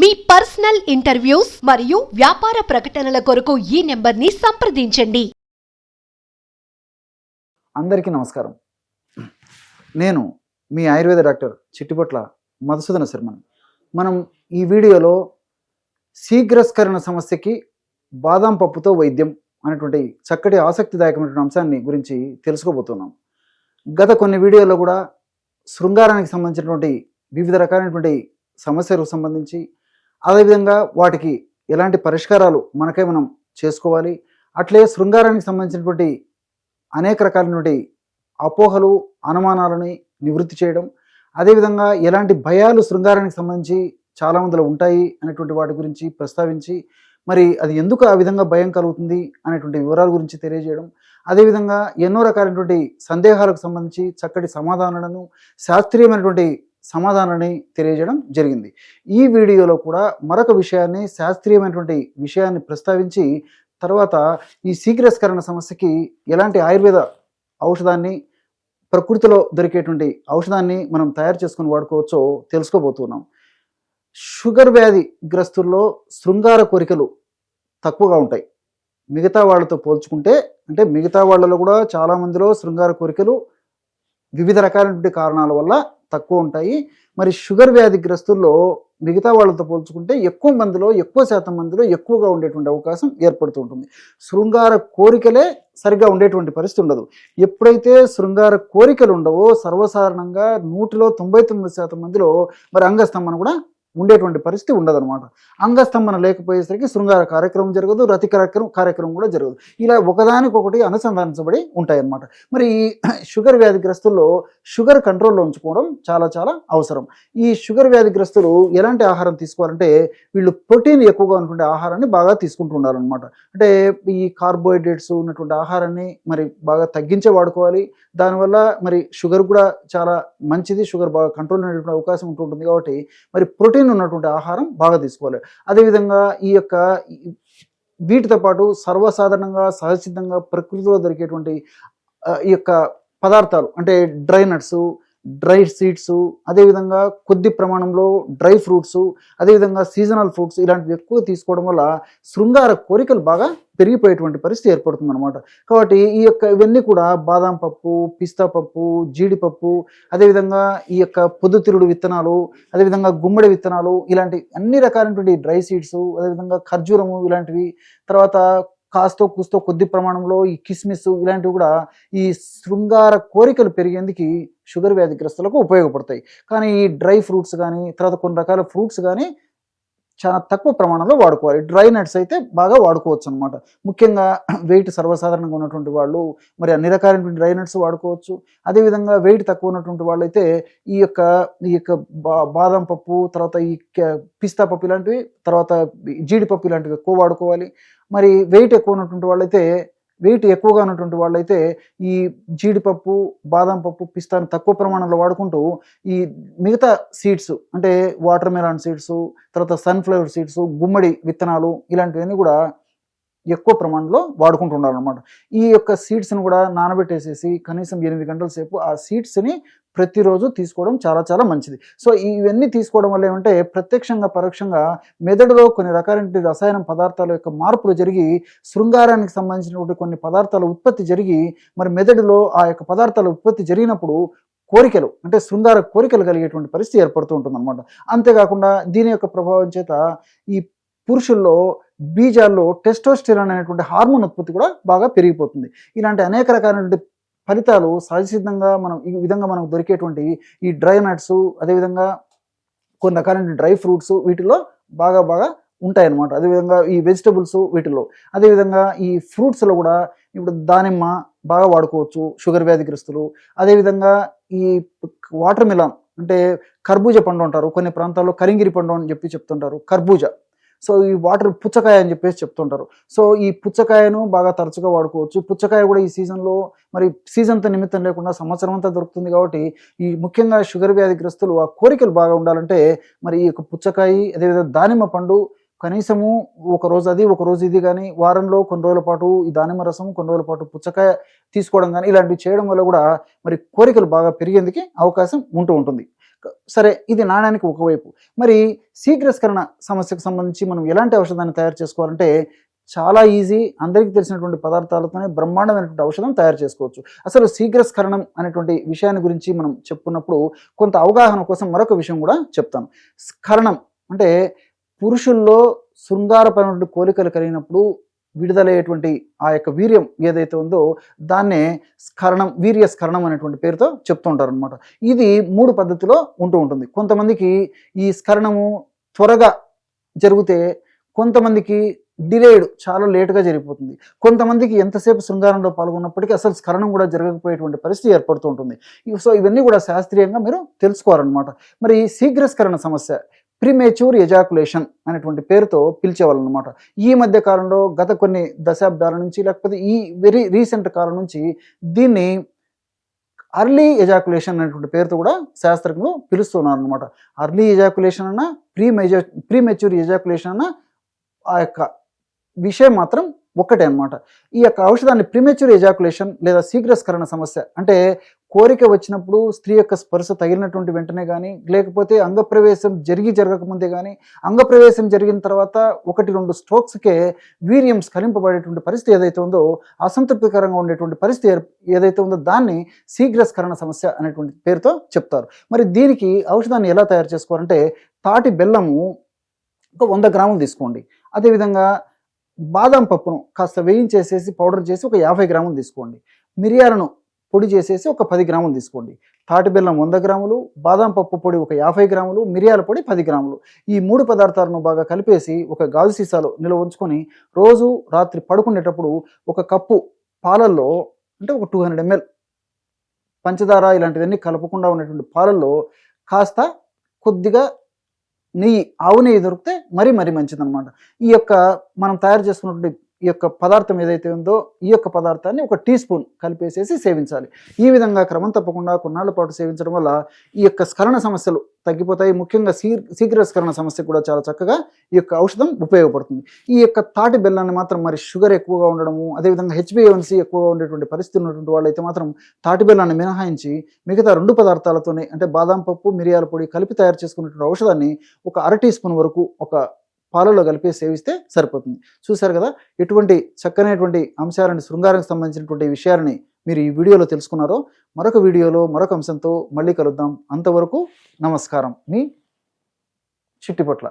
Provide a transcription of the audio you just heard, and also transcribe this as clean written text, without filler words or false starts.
మీ personal interviews మరియు వ్యాపార ప్రకటనల కొరకు ఈ నెంబర్ని సంప్రదించండి. అందరికీ నమస్కారం. నేను మీ ఆయుర్వేద డాక్టర్ చిట్టిపొట్ల మధుసూదన శర్మని. మనం ఈ వీడియోలో శీఘ్రస్కరణ సమస్యకి బాదాం పప్పుతో వైద్యం అనేటువంటి చక్కటి ఆసక్తిదాయకమైనటువంటి అంశాన్ని గురించి తెలుసుకోబోతున్నాం. గత కొన్ని వీడియోలో కూడా శృంగారానికి సంబంధించినటువంటి వివిధ రకాలైనటువంటి సమస్యలకు సంబంధించి, అదేవిధంగా వాటికి ఎలాంటి పరిష్కారాలు మనకే మనం చేసుకోవాలి, అట్లే శృంగారానికి సంబంధించినటువంటి అనేక రకాలైనటువంటి అపోహలు, అనుమానాలని నివృత్తి చేయడం, అదేవిధంగా ఎలాంటి భయాలు శృంగారానికి సంబంధించి చాలామందిలో ఉంటాయి అనేటువంటి వాటి గురించి ప్రస్తావించి, మరి అది ఎందుకు ఆ విధంగా భయం కలుగుతుంది అనేటువంటి వివరాల గురించి తెలియజేయడం, అదేవిధంగా ఎన్నో రకాలైనటువంటి సందేహాలకు సంబంధించి చక్కటి సమాధానాలను, శాస్త్రీయమైనటువంటి సమాధానాన్ని తెలియజేయడం జరిగింది. ఈ వీడియోలో కూడా మరొక విషయాన్ని, శాస్త్రీయమైనటువంటి విషయాన్ని ప్రస్తావించి, తర్వాత ఈ శీఘ్రస్కరణ సమస్యకి ఎలాంటి ఆయుర్వేద ఔషధాన్ని, ప్రకృతిలో దొరికేటువంటి ఔషధాన్ని మనం తయారు చేసుకుని వాడుకోవచ్చో తెలుసుకోబోతున్నాం. షుగర్ వ్యాధి గ్రస్తుల్లో శృంగార కోరికలు తక్కువగా ఉంటాయి. మిగతా వాళ్ళతో పోల్చుకుంటే, అంటే మిగతా వాళ్ళలో కూడా చాలామందిలో శృంగార కోరికలు వివిధ రకాలైనటువంటి కారణాల వల్ల తక్కువ ఉంటాయి. మరి షుగర్ వ్యాధి గ్రస్తుల్లో మిగతా వాళ్ళతో పోల్చుకుంటే ఎక్కువ మందిలో, ఎక్కువ శాతం మందిలో ఎక్కువగా ఉండేటువంటి అవకాశం ఏర్పడుతూ ఉంటుంది. శృంగార కోరికలే సరిగ్గా ఉండేటువంటి పరిస్థితి ఉండదు. ఎప్పుడైతే శృంగార కోరికలు ఉండవో సర్వసాధారణంగా 100లో 99% మందిలో మరి అంగస్తంభన కూడా ఉండేటువంటి పరిస్థితి ఉండదన్నమాట. అంగస్తంభన లేకపోయేసరికి శృంగార కార్యక్రమం జరగదు, రతి కార్యక్రమం కూడా జరగదు. ఇలా ఒకదానికొకటి అనుసంధానించబడి ఉంటాయన్నమాట. మరి ఈ షుగర్ వ్యాధిగ్రస్తుల్లో షుగర్ కంట్రోల్లో ఉంచుకోవడం చాలా చాలా అవసరం. ఈ షుగర్ వ్యాధిగ్రస్తులు ఎలాంటి ఆహారం తీసుకోవాలంటే, వీళ్ళు ప్రోటీన్ ఎక్కువగా ఉన్నటువంటి ఆహారాన్ని బాగా తీసుకుంటూ ఉండాలన్నమాట. అంటే ఈ కార్బోహైడ్రేట్స్ ఉన్నటువంటి ఆహారాన్ని మరి బాగా తగ్గించే వాడుకోవాలి. దానివల్ల మరి షుగర్ కూడా చాలా మంచిది, షుగర్ బాగా కంట్రోల్ అనేటువంటి అవకాశం ఉంటుంటుంది. కాబట్టి మరి ప్రోటీన్ ఉన్నటువంటి ఆహారం బాగా తీసుకోవాలి. అదేవిధంగా వీటితో పాటు సర్వసాధారణంగా సహజసిద్ధంగా ప్రకృతిలో దొరికేటువంటి ఈ యొక్క పదార్థాలు, అంటే డ్రై నట్స్, డ్రై సీడ్స్, అదేవిధంగా కొద్ది ప్రమాణంలో డ్రై ఫ్రూట్స్, అదేవిధంగా సీజనల్ ఫ్రూట్స్ ఇలాంటివి ఎక్కువ తీసుకోవడం వల్ల శృంగార కోరికలు బాగా పెరిగిపోయేటువంటి పరిస్థితి ఏర్పడుతుంది అనమాట. కాబట్టి ఇవన్నీ కూడా బాదాం పప్పు, పిస్తా పప్పు, జీడిపప్పు, అదేవిధంగా ఈ యొక్క పొద్దుతిరుడు విత్తనాలు, అదేవిధంగా గుమ్మడి విత్తనాలు, ఇలాంటి అన్ని రకాలైనటువంటి డ్రై సీడ్స్, అదేవిధంగా ఖర్జూరము ఇలాంటివి, తర్వాత కాస్తో కూస్తో కొద్ది ప్రమాణంలో ఈ కిస్మిస్ ఇలాంటివి కూడా ఈ శృంగార కోరికలు పెరిగేందుకు షుగర్ వ్యాధిగ్రస్తులకు ఉపయోగపడతాయి. కానీ ఈ డ్రై ఫ్రూట్స్ కానీ, తర్వాత కొన్ని రకాల ఫ్రూట్స్ కానీ చాలా తక్కువ ప్రమాణంలో వాడుకోవాలి. డ్రై నట్స్ అయితే బాగా వాడుకోవచ్చు అనమాట. ముఖ్యంగా వెయిట్ సర్వసాధారణంగా ఉన్నటువంటి వాళ్ళు మరి అన్ని రకాలైనటువంటి డ్రై నట్స్ వాడుకోవచ్చు. అదేవిధంగా వెయిట్ తక్కువ ఉన్నటువంటి వాళ్ళు అయితే ఈ యొక్క బాదం పప్పు, తర్వాత ఈ పిస్తా పప్పు ఇలాంటివి, తర్వాత జీడిపప్పు ఇలాంటివి ఎక్కువ వాడుకోవాలి. మరి వెయిట్ ఎక్కువగా ఉన్నటువంటి వాళ్ళైతే ఈ జీడిపప్పు, బాదం పప్పు, పిస్తాను తక్కువ ప్రమాణంలో వాడుకుంటూ ఈ మిగతా సీడ్స్, అంటే వాటర్ మెలాన్ సీడ్స్, తర్వాత సన్ఫ్లవర్ సీడ్స్, గుమ్మడి విత్తనాలు ఇలాంటివన్నీ కూడా ఎక్కువ ప్రమాణంలో వాడుకుంటూ ఉండాలన్నమాట. ఈ యొక్క సీడ్స్ని కూడా నానబెట్టేసేసి కనీసం 8 గంటల సేపు ఆ సీడ్స్ని ప్రతిరోజు తీసుకోవడం చాలా చాలా మంచిది. సో ఇవన్నీ తీసుకోవడం వల్ల ఏమంటే ప్రత్యక్షంగా పరోక్షంగా మెదడులో కొన్ని రకాలైన రసాయన పదార్థాల యొక్క మార్పులు జరిగి, శృంగారానికి సంబంధించినటువంటి కొన్ని పదార్థాల ఉత్పత్తి జరిగి, మరి మెదడులో ఆ యొక్క పదార్థాల ఉత్పత్తి జరిగినప్పుడు కోరికలు, అంటే శృంగార కోరికలు కలిగేటువంటి పరిస్థితి ఏర్పడుతూ ఉంటుంది అనమాట. అంతేకాకుండా దీని యొక్క ప్రభావం చేత ఈ పురుషుల్లో బీజాల్లో టెస్టోస్టెరాన్ అనేటువంటి హార్మోన్ ఉత్పత్తి కూడా బాగా పెరిగిపోతుంది. ఇలాంటి అనేక రకాలైనటువంటి ఫలితాలు సహజసిద్ధంగా ఈ విధంగా మనకు దొరికేటువంటి ఈ డ్రై నట్స్, అదేవిధంగా కొన్ని రకాలైన డ్రై ఫ్రూట్స్ వీటిలో బాగా ఉంటాయన్నమాట. అదేవిధంగా ఈ వెజిటబుల్స్ వీటిల్లో, అదేవిధంగా ఈ ఫ్రూట్స్లో కూడా ఇప్పుడు దానిమ్మ బాగా వాడుకోవచ్చు షుగర్ వ్యాధిగ్రస్తులు. అదేవిధంగా ఈ వాటర్ మిలాన్, అంటే కర్బూజా పండు అంటారు, కొన్ని ప్రాంతాల్లో కరింగిరి పండు అని చెప్తుంటారు, కర్బూజా. సో ఈ పుచ్చకాయ అని చెప్పేసి చెప్తుంటారు. సో ఈ పుచ్చకాయను బాగా తరచుగా వాడుకోవచ్చు. పుచ్చకాయ కూడా ఈ సీజన్లో మరి సీజన్తో నిమిత్తం లేకుండా సంవత్సరం అంతా దొరుకుతుంది. కాబట్టి ఈ ముఖ్యంగా షుగర్ వ్యాధిగ్రస్తులు ఆ కోరికలు బాగా ఉండాలంటే మరి ఈ యొక్క పుచ్చకాయ, అదేవిధంగా దానిమ్మ పండు కనీసము ఒక రోజు అది, ఒక రోజు ఇది కానీ, వారంలో కొన్ని రోజుల పాటు ఈ దానిమ్మ రసం, కొన్ని రోజుల పాటు పుచ్చకాయ తీసుకోవడం కానీ ఇలాంటివి చేయడం వల్ల కూడా మరి కోరికలు బాగా పెరిగేందుకు అవకాశం ఉంటుంది. సరే, ఇది నాణానికి ఒకవైపు. మరి శీఘ్రస్కరణ సమస్యకు సంబంధించి మనం ఎలాంటి ఔషధాన్ని తయారు చేసుకోవాలంటే చాలా ఈజీ, అందరికీ తెలిసినటువంటి పదార్థాలతోనే బ్రహ్మాండమైనటువంటి ఔషధం తయారు చేసుకోవచ్చు. అసలు శీఘ్రస్కరణం అనేటువంటి విషయాన్ని గురించి మనం చెప్పుకున్నప్పుడు కొంత అవగాహన కోసం మరొక విషయం కూడా చెప్తాను. స్ఖలనం అంటే పురుషుల్లో శృంగారపరమైన కోరికలు కలిగినప్పుడు విడుదలయ్యేటువంటి ఆ యొక్క వీర్యం ఏదైతే ఉందో దాన్నే స్ఖలనం, వీర్య స్ఖలనం అనేటువంటి పేరుతో చెప్తూ ఉంటారు అనమాట. ఇది 3 పద్ధతిలో ఉంటూ ఉంటుంది. కొంతమందికి ఈ స్ఖలనము త్వరగా జరిగితే, కొంతమందికి డిలేడ్, చాలా లేటుగా జరిగిపోతుంది. కొంతమందికి ఎంతసేపు శృంగారంలో పాల్గొన్నప్పటికీ అసలు స్ఖలనం కూడా జరగకపోయేటువంటి పరిస్థితి ఏర్పడుతూ ఉంటుంది. సో ఇవన్నీ కూడా శాస్త్రీయంగా మీరు తెలుసుకోవాలన్నమాట. మరి శీఘ్రస్కరణ సమస్య, ప్రీమేచ్యూర్ ఎజాకులేషన్ అనేటువంటి పేరుతో పిలిచేవాళ్ళనమాట. ఈ మధ్య కాలంలో గత కొన్ని దశాబ్దాల నుంచి, లేకపోతే ఈ వెరీ రీసెంట్ కాలం నుంచి దీన్ని అర్లీ ఎజాకులేషన్ అనేటువంటి పేరుతో కూడా శాస్త్రజ్ఞులు పిలుస్తున్నారు అనమాట. అర్లీ ఎజాకులేషన్ అన్న, ప్రీమెచ్యూర్ ఎజాకులేషన్ అన్న ఆ యొక్క విషయం మాత్రం ఒక్కటే అనమాట. ఈ యొక్క ఔషధాన్ని ప్రీమెచ్యూర్ ఎజాకులేషన్ లేదా శీఘ్రస్కరణ సమస్య అంటే కోరిక వచ్చినప్పుడు స్త్రీ యొక్క స్పర్శ తగిలినటువంటి వెంటనే కానీ, లేకపోతే అంగప్రవేశం జరగకముందే కానీ, అంగప్రవేశం జరిగిన తర్వాత 1-2 స్ట్రోక్స్కే వీర్యం స్ఖలింపబడేటువంటి పరిస్థితి ఏదైతే ఉందో, అసంతృప్తికరంగా ఉండేటువంటి పరిస్థితి ఏదైతే ఉందో దాన్ని శీఘ్రస్కరణ సమస్య అనేటువంటి పేరుతో చెప్తారు. మరి దీనికి ఔషధాన్ని ఎలా తయారు చేసుకోవాలంటే తాటి బెల్లము ఒక 100 గ్రాములు తీసుకోండి. అదేవిధంగా బాదం పప్పును కాస్త వేయించేసేసి పౌడర్ చేసి ఒక 50 గ్రాములు తీసుకోండి. మిరియాలను పొడి చేసేసి ఒక 10 గ్రాములు తీసుకోండి. తాటి బెల్లం 100 గ్రాములు, బాదం పప్పు పొడి ఒక 50 గ్రాములు, మిరియాల పొడి 10 గ్రాములు. ఈ 3 పదార్థాలను బాగా కలిపేసి ఒక గాజు సీసాలో నిల్వ ఉంచుకొని రోజు రాత్రి పడుకునేటప్పుడు ఒక కప్పు పాలల్లో, అంటే ఒక 200 ml పంచదార ఇలాంటివన్నీ కలపకుండా ఉన్నటువంటి పాలల్లో కాస్త కొద్దిగా నెయ్యి, ఆవు నెయ్యి దొరికితే మరీ మంచిదన్నమాట. ఈ యొక్క మనం తయారు చేసుకున్నటువంటి ఈ యొక్క పదార్థం ఏదైతే ఉందో ఈ యొక్క పదార్థాన్ని ఒక టీ స్పూన్ కలిపేసేసి సేవించాలి. ఈ విధంగా క్రమం తప్పకుండా కొన్నాళ్ళ పాటు సేవించడం వల్ల ఈ యొక్క స్ఖలన సమస్యలు తగ్గిపోతాయి. ముఖ్యంగా శీఘ్రస్కరణ సమస్య కూడా చాలా చక్కగా ఈ యొక్క ఔషధం ఉపయోగపడుతుంది. ఈ యొక్క తాటి బెల్లాన్ని మాత్రం మరి షుగర్ ఎక్కువగా ఉండడము, అదేవిధంగా HbA1c ఎక్కువగా ఉండేటువంటి పరిస్థితి ఉన్నటువంటి వాళ్ళైతే మాత్రం తాటి బెల్లాన్ని మినహాయించి మిగతా 2 పదార్థాలతోనే, అంటే బాదం పప్పు, మిరియాల పొడి కలిపి తయారు చేసుకున్నటువంటి ఔషధాన్ని ఒక 1/2 టీ స్పూన్ వరకు ఒక పాలలో కలిపి సేవిస్తే సరిపోతుంది. చూశారు కదా, ఎటువంటి చక్కనైనటువంటి అంశాలని, శృంగారానికి సంబంధించినటువంటి విషయాలని మీరు ఈ వీడియోలో తెలుసుకున్నారో. మరొక వీడియోలో మరొక అంశంతో మళ్ళీ కలుద్దాం. అంతవరకు నమస్కారం. మీ చిట్టిపొట్ల.